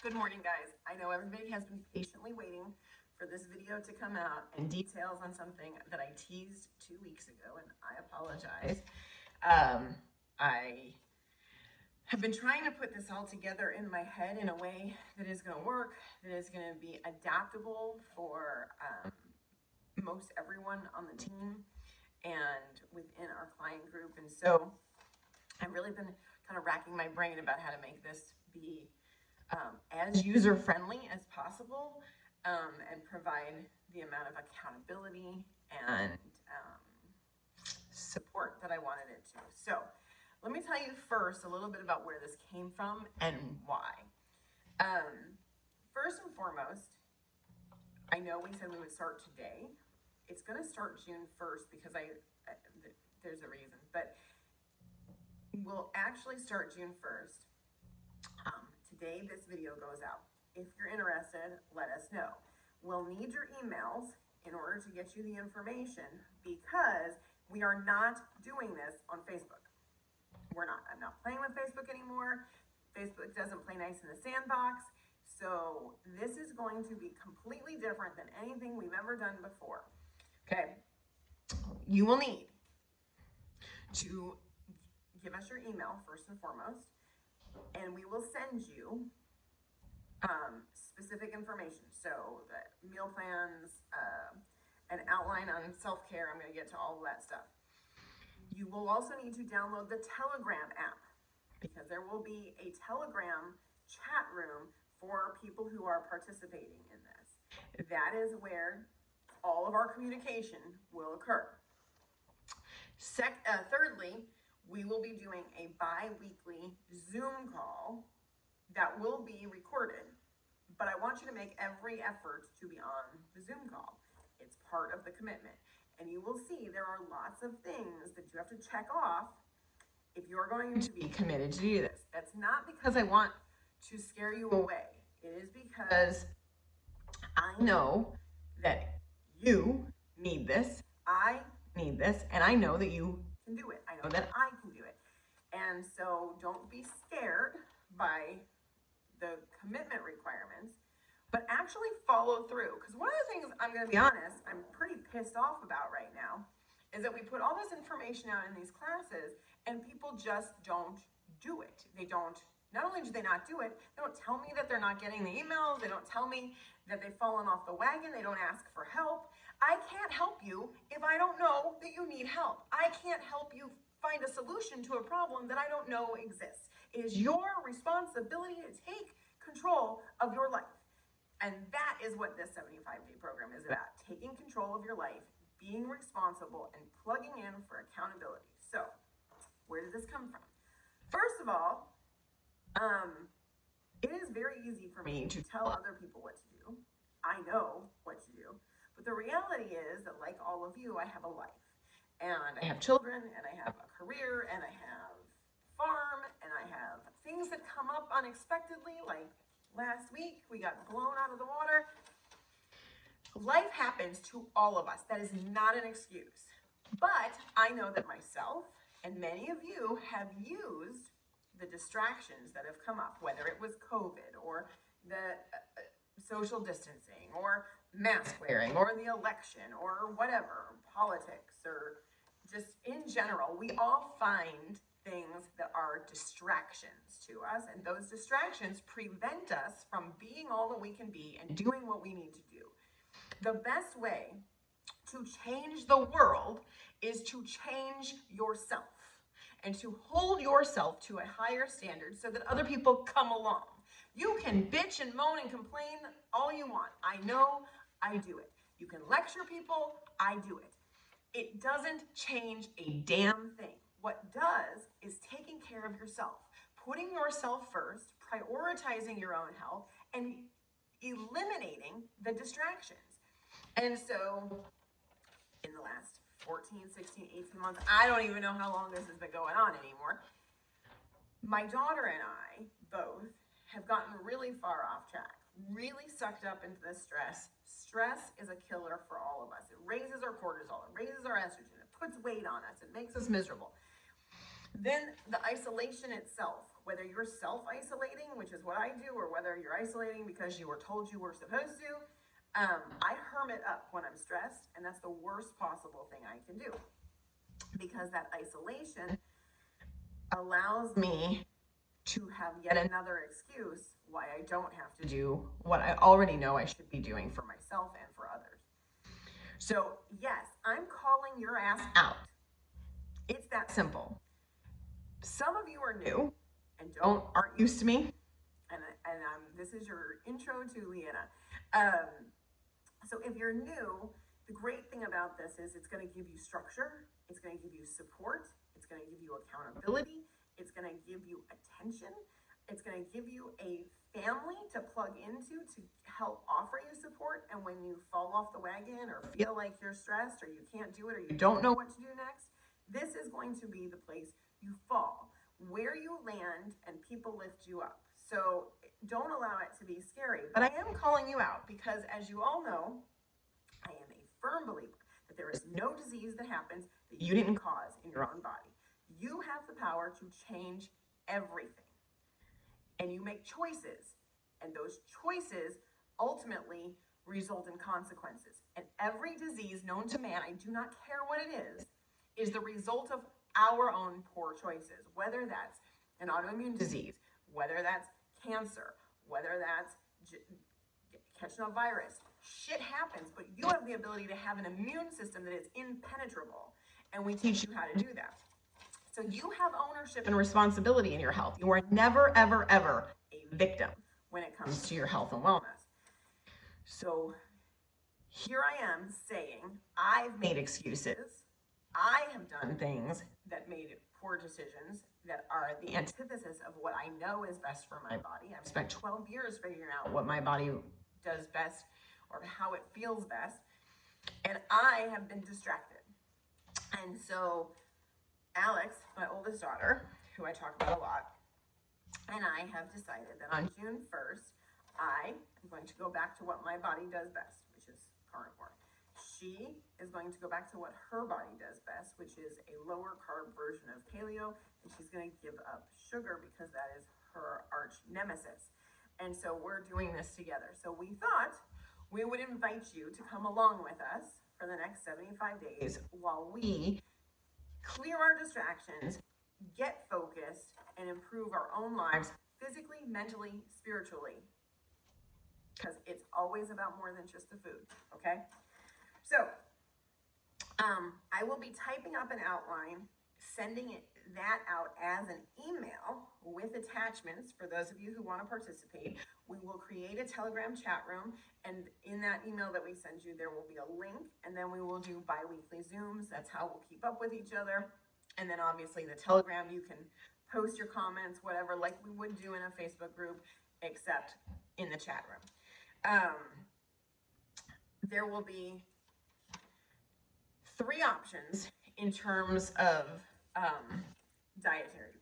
Good morning, guys. I know everybody has been patiently waiting for this video to come out and details on something that I teased 2 weeks ago, and I apologize. I have been trying to put this all together in my head in a way that is going to work, that is going to be adaptable for most everyone on the team and within our client group. And so I've really been kind of racking my brain about how to make this be as user-friendly as possible and provide the amount of accountability and support that I wanted it to. So let me tell you first a little bit about where this came from and why. First and foremost, I know we said we would start today. It's going to start June 1st because there's a reason, but we'll actually start June 1st. Today, this video goes out. If you're interested, let us know. We'll need your emails in order to get you the information because we are not doing this on Facebook. We're not. I'm not playing with Facebook anymore. Facebook doesn't play nice in the sandbox. So this is going to be completely different than anything we've ever done before. Okay. You will need to give us your email first and foremost, and we will send you specific information. So the meal plans, an outline on self-care. I'm going to get to all of that stuff. You will also need to download the Telegram app because there will be a Telegram chat room for people who are participating in this. That is where all of our communication will occur. Thirdly, we will be doing a bi-weekly Zoom call that will be recorded, but I want you to make every effort to be on the Zoom call. It's part of the commitment. And you will see there are lots of things that you have to check off if you're going to be committed to do this. That's not because I want to scare you away. It is because I know that you need this, I need this, and I know that you can do it. I know that I can do it. And so don't be scared by the commitment requirements, but actually follow through. Because one of the things, I'm going to be honest, I'm pretty pissed off about right now is that we put all this information out in these classes and people just don't do it. They don't, not only do they not do it, they don't tell me that they're not getting the emails. They don't tell me that they've fallen off the wagon. They don't ask for help. I can't help you if I don't know that you need help. I can't help you find a solution to a problem that I don't know exists. It is your responsibility to take control of your life. And that is what this 75-day program is about, taking control of your life, being responsible, and plugging in for accountability. So, where did this come from? First of all, it is very easy for me to tell other people what to do. I know what to do. But the reality is that, like all of you, I have a life. And I have children, and I have a career, and I have farm, and I have things that come up unexpectedly, like last week we got blown out of the water. Life happens to all of us. That is not an excuse. But I know that myself and many of you have used the distractions that have come up, whether it was COVID or the social distancing or mask wearing or the election or whatever, politics or just in general, we all find things that are distractions to us, and those distractions prevent us from being all that we can be and doing what we need to do. The best way to change the world is to change yourself and to hold yourself to a higher standard so that other people come along. You can bitch and moan and complain all you want. I know, I do it. You can lecture people, I do it. It doesn't change a damn thing. What does is taking care of yourself, putting yourself first, prioritizing your own health, and eliminating the distractions. And so in the last 14, 16, 18 months, I don't even know how long this has been going on anymore, my daughter and I both have gotten really far off track, really sucked up into this stress. Stress is a killer for all of us. It raises our cortisol, it raises our estrogen, it puts weight on us, it makes us miserable. Then the isolation itself, whether you're self-isolating, which is what I do, or whether you're isolating because you were told you were supposed to, I hermit up when I'm stressed, and that's the worst possible thing I can do, because that isolation allows me to have yet another excuse why I don't have to do what I already know I should be doing for myself and for others. So yes, I'm calling your ass out. It's that simple. Some of you are new and aren't used to me, and this is your intro to Leanna. So if you're new, the great thing about this is it's going to give you structure, it's going to give you support, it's going to give you accountability, it's going to give you attention, it's going to give you a family to plug into to help offer you support. And when you fall off the wagon or feel like you're stressed or you can't do it or you don't know what to do next, this is going to be the place you fall, where you land, and people lift you up. So don't allow it to be scary. But I am calling you out because, as you all know, I am a firm believer that there is no disease that happens that you didn't cause in your own body. You have the power to change everything. And you make choices. And those choices ultimately result in consequences. And every disease known to man, I do not care what it is the result of our own poor choices, whether that's an autoimmune disease, whether that's cancer, whether that's catching a virus. Shit happens, but you have the ability to have an immune system that is impenetrable, and we teach you how to do that. So you have ownership and responsibility in your health. You are never, ever, ever a victim when it comes to your health and wellness. So here I am saying, I've made excuses. I have done things that made poor decisions that are the antithesis of what I know is best for my body. I've spent 12 years figuring out what my body does best or how it feels best. And I have been distracted. And so Alex, my oldest daughter, who I talk about a lot, and I have decided that on June 1st, I am going to go back to what my body does best, which is carnivore. She is going to go back to what her body does best, which is a lower carb version of paleo, and she's going to give up sugar because that is her arch nemesis. And so we're doing this together. So we thought we would invite you to come along with us for the next 75 days while we clear our distractions, get focused, and improve our own lives physically, mentally, spiritually. Because it's always about more than just the food, okay? So, I will be typing up an outline, sending that out as an email with attachments for those of you who want to participate. We will create a Telegram chat room, and in that email that we send you, there will be a link, and then we will do bi-weekly Zooms. That's how we'll keep up with each other. And then obviously the Telegram, you can post your comments, whatever, like we would do in a Facebook group, except in the chat room. There will be 3 options in terms of dietary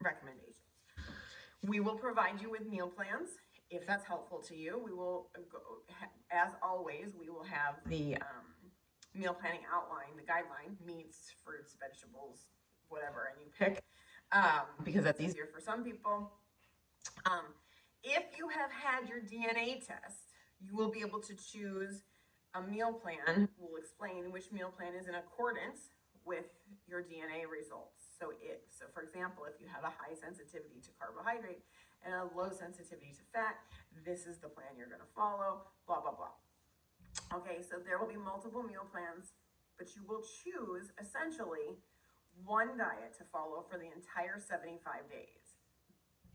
recommendations. We will provide you with meal plans if that's helpful to you. We will, as always, we will have the meal planning outline, the guideline, meats, fruits, vegetables, whatever, and you pick because that's easier for some people. If you have had your DNA test, you will be able to choose a meal plan. We'll explain which meal plan is in accordance with your DNA results. So for example, if you have a high sensitivity to carbohydrate and a low sensitivity to fat, this is the plan you're going to follow, blah, blah, blah. Okay, so there will be multiple meal plans, but you will choose essentially one diet to follow for the entire 75 days.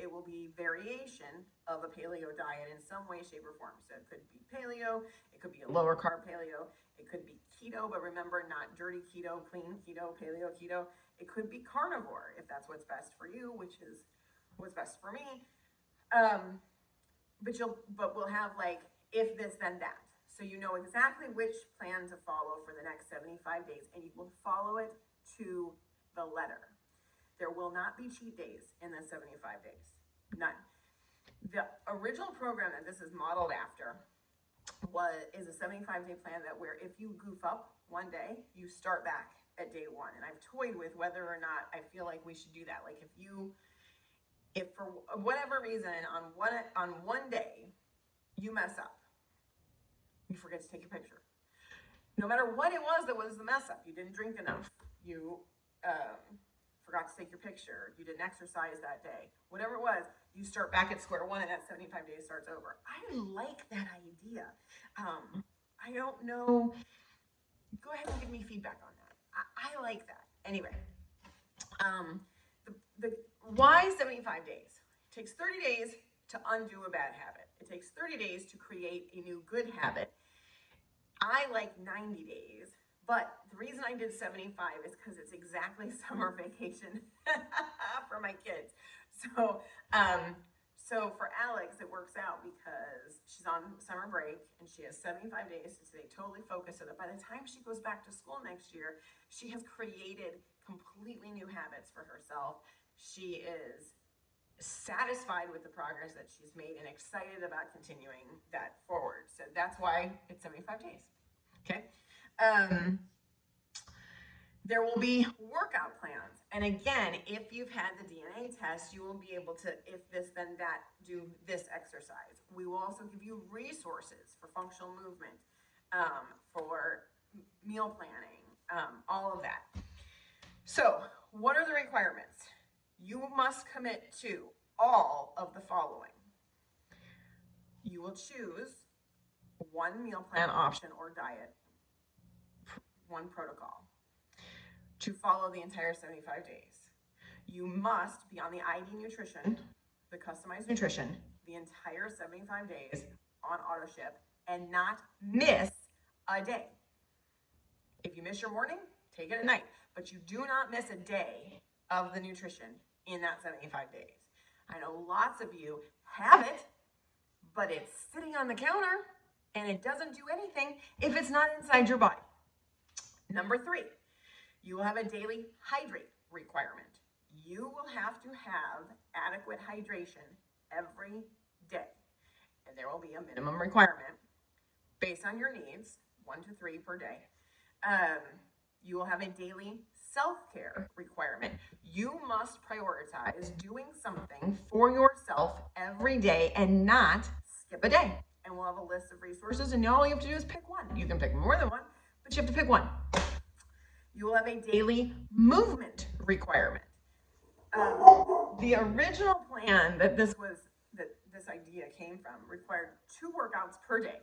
It will be variation of a paleo diet in some way, shape, or form. So it could be paleo, it could be a lower carb paleo, it could be keto, but remember, not dirty keto, clean keto, paleo keto. It could be carnivore, if that's what's best for you, which is what's best for me. But we'll have like, if this, then that. So you know exactly which plan to follow for the next 75 days, and you will follow it to the letter. There will not be cheat days in the 75 days, none. The original program that this is modeled after is a 75-day plan that where if you goof up one day, you start back at day 1. And I've toyed with whether or not I feel like we should do that. Like if you If for whatever reason on one day you mess up, you forget to take your picture. No matter what it was that was the mess up, you didn't drink enough, you forgot to take your picture, you didn't exercise that day, whatever it was, you start back at square one and that 75 days starts over. I like that idea. I don't know. Go ahead and give me feedback on that. I like that. Anyway, the why 75 days? It takes 30 days to undo a bad habit. It takes 30 days to create a new good habit. I like 90 days, but the reason I did 75 is because it's exactly summer vacation for my kids. So for Alex, it works out because she's on summer break and she has 75 days to stay totally focused so that by the time she goes back to school next year, she has created completely new habits for herself. She is satisfied with the progress that she's made and excited about continuing that forward. So that's why it's 75 days. Okay. There will be workout plans. And again, if you've had the DNA test, you will be able to, if this, then that, do this exercise. We will also give you resources for functional movement, for meal planning, all of that. So what are the requirements? You must commit to all of the following. You will choose one meal plan option or diet, one protocol, to follow the entire 75 days. You must be on the ID nutrition, the customized nutrition, the entire 75 days on auto ship and not miss a day. If you miss your morning, take it at night, but you do not miss a day of the nutrition in that 75 days. I know lots of you have it, but it's sitting on the counter and it doesn't do anything if it's not inside your body. Number 3, you will have a daily hydrate requirement. You will have to have adequate hydration every day. And there will be a minimum requirement based on your needs, 1 to 3 per day. You will have a daily self-care requirement. You must prioritize doing something for yourself every day and not skip a day. And we'll have a list of resources, and all you have to do is pick one. You can pick more than one, but you have to pick one. You will have a daily movement requirement. The original plan that this idea came from required 2 workouts per day,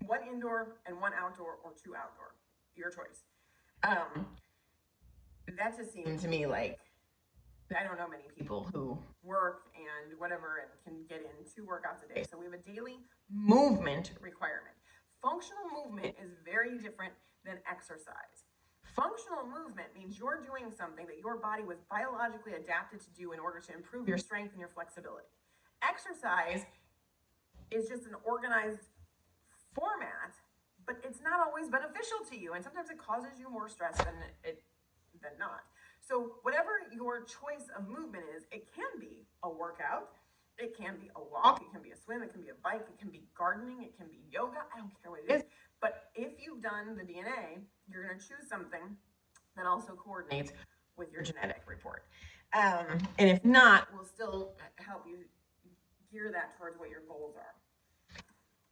1 indoor and 1 outdoor, or 2 outdoor, your choice. That just seemed to me like, I don't know many people who work and whatever and can get in 2 workouts a day. So we have a daily movement requirement. Functional movement is very different than exercise. Functional movement means you're doing something that your body was biologically adapted to do in order to improve your strength and your flexibility. Exercise is just an organized format, but it's not always beneficial to you, and sometimes it causes you more stress than not. So whatever your choice of movement is, it can be a workout, it can be a walk, it can be a swim, it can be a bike, it can be gardening, it can be yoga, I don't care what it is. But if you've done the DNA, you're going to choose something that also coordinates with your genetic report. And if not, we'll still help you gear that towards what your goals are.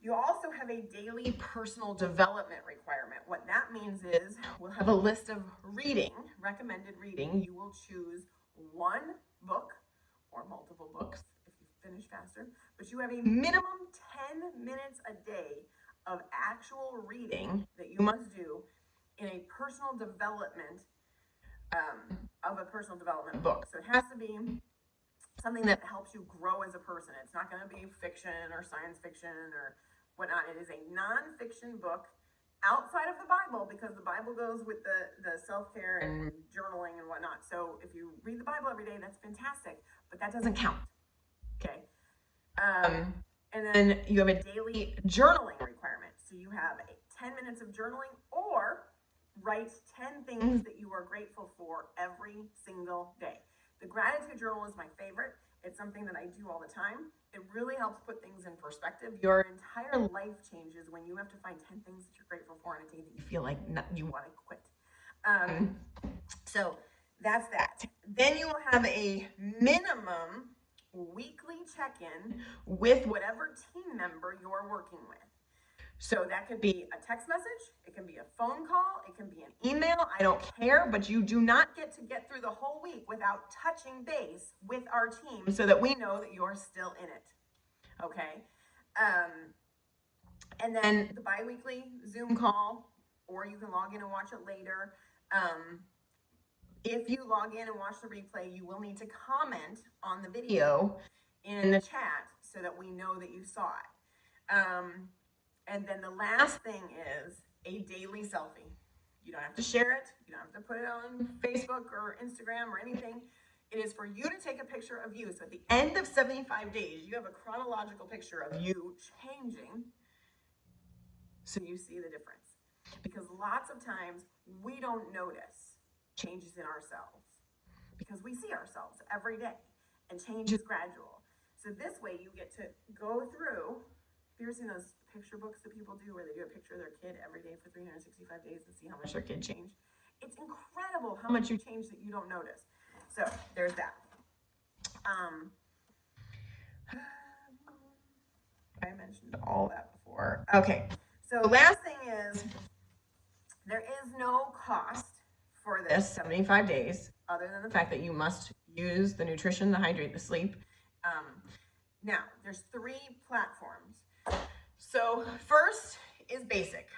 You also have a daily personal development requirement. What that means is we'll have a list of reading, recommended reading. You will choose 1 book or multiple books if you finish faster, but you have a minimum 10 minutes a day of actual reading that you must do in a personal development of a personal development book. So it has to be something that helps you grow as a person. It's not going to be fiction or science fiction or whatnot. It is a nonfiction book outside of the Bible, because the Bible goes with the self-care and journaling and whatnot. So if you read the Bible every day, that's fantastic, but that doesn't count. Okay. And then you have a daily journaling requirement. So you have 10 minutes of journaling, or write 10 things that you are grateful for every single day. The gratitude journal is my favorite. It's something that I do all the time. It really helps put things in perspective. Your entire life changes when you have to find 10 things that you're grateful for on a day that you feel like you want to quit. So that's that. Then you will have a minimum weekly check-in with whatever team member you're working with. So that could be a text message, it can be a phone call, it can be an email, I don't care, but you do not get to get through the whole week without touching base with our team so that we know that you're still in it, okay? And then the bi-weekly Zoom call, or you can log in and watch it later. If you log in and watch the replay, you will need to comment on the video in the chat so that we know that you saw it. And then the last thing is a daily selfie. You don't have to share it. You don't have to put it on Facebook or Instagram or anything. It is for you to take a picture of you. So at the end of 75 days, you have a chronological picture of you changing so you see the difference. Because lots of times we don't notice changes in ourselves because we see ourselves every day and change is gradual. So this way you get to go through. Have you ever seen those picture books that people do where they do a picture of their kid every day for 365 days and see how much their kid changed? It's incredible how much you change that you don't notice. So there's that. I mentioned all that before. Okay, so last thing is there is no cost for this 75 days other than the fact that you must use the nutrition, the hydrate, the sleep. Now, there's 3 platforms. So first is basic.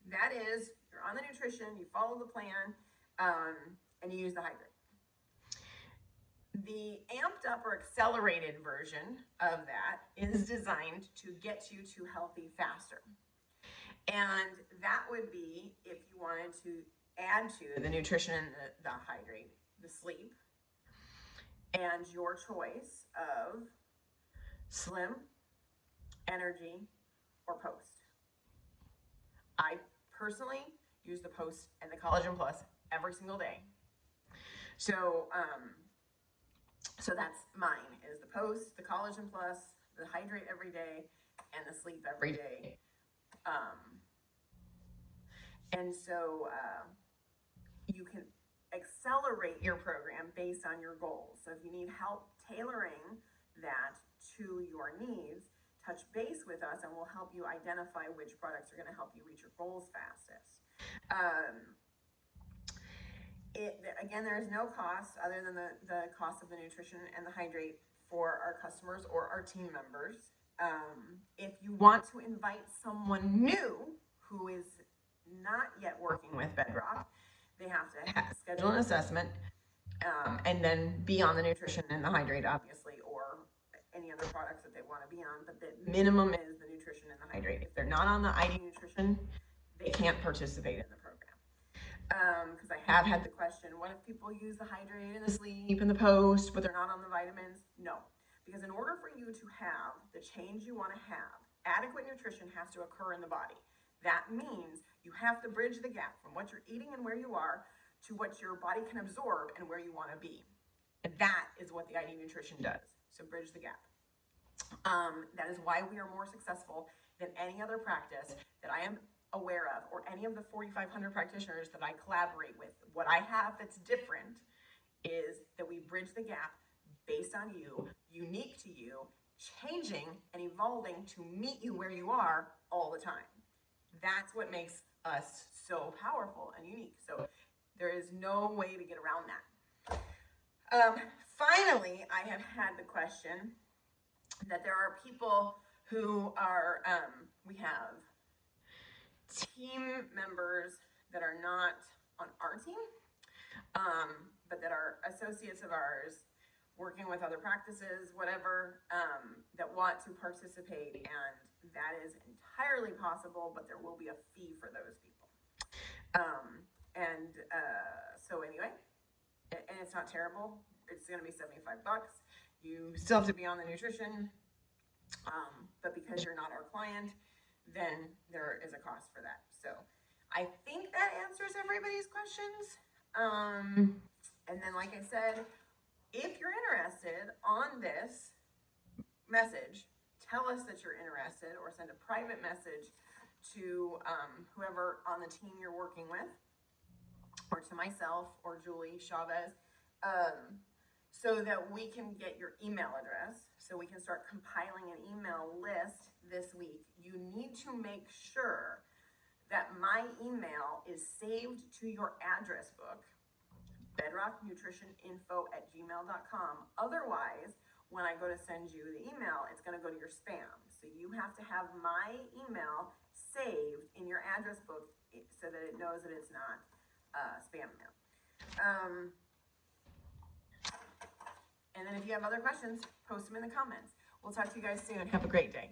That is, you're on the nutrition, you follow the plan, and you use the hydrate. The amped up or accelerated version of that is designed to get you to healthy faster. And that would be if you wanted to add to the nutrition and the hydrate, the sleep, and your choice of slim, energy, or post. I personally use the post and the collagen plus every single day. So, so that's mine, is the post, the collagen plus, the hydrate every day, and the sleep every day. And so you can accelerate your program based on your goals. So if you need help tailoring that to your needs, touch base with us and we'll help you identify which products are going to help you reach your goals fastest. Again, there is no cost other than the cost of the nutrition and the hydrate for our customers or our team members. If you want to invite someone new who is not yet working with Bedrock, they have to schedule an assessment and then be on the nutrition and the hydrate, obviously, or any other products that they want to be on. But the minimum is the nutrition and the hydrate. If they're not on the ID nutrition, they can't participate in the program. Because I have had the question, what if people use the hydrate and the sleep and the post, but they're not on the vitamins? No, because in order for you to have the change you want to have, adequate nutrition has to occur in the body. That means you have to bridge the gap from what you're eating and where you are to what your body can absorb and where you want to be. And that is what the ID nutrition does. So bridge the gap. That is why we are more successful than any other practice that I am aware of, or any of the 4,500 practitioners that I collaborate with. What I have that's different is that we bridge the gap based on you, unique to you, changing and evolving to meet you where you are all the time. That's what makes us so powerful and unique. So there is no way to get around that. Finally, I have had the question that there are people who are, we have team members that are not on our team, but that are associates of ours working with other practices, whatever, that want to participate, and that is entirely possible, but there will be a fee for those people. So anyway, and it's not terrible. It's going to be $75. You still have to be on the nutrition, but because you're not our client, then there is a cost for that. So I think that answers everybody's questions. And then, like I said, if you're interested on this message, tell us that you're interested, or send a private message to whoever on the team you're working with, or to myself or Julie Chavez, so that we can get your email address, so we can start compiling an email list this week. You need to make sure that my email is saved to your address book, bedrocknutritioninfo@gmail.com. Otherwise, when I go to send you the email, it's going to go to your spam. So you have to have my email saved in your address book so that it knows that it's not spam mail. And then if you have other questions, post them in the comments. We'll talk to you guys soon. Have a great day.